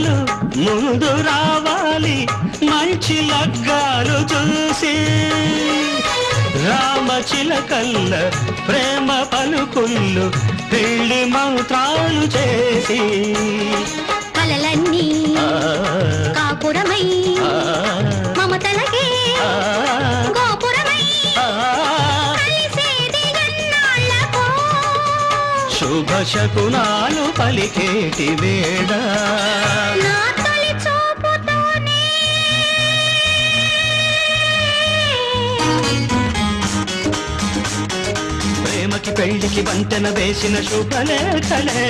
జంటలు ముందు రావాలి మంచి లగ్గాలు చూసి రామచిలకల్ల ప్రేమ పలుకుళ్ళు పెళ్లి మంత్రాలు చేసి కలలన్నీ కాపురమై మమతలకే గోపురమై కలిసేది ఎన్నాళ్ళకో శుభ శకునాలు పలికేటి వేళ నా తొలి చూపుతోనే ప్రేమకి పెళ్లికి వంతెన వేసిన శుభలేఖలే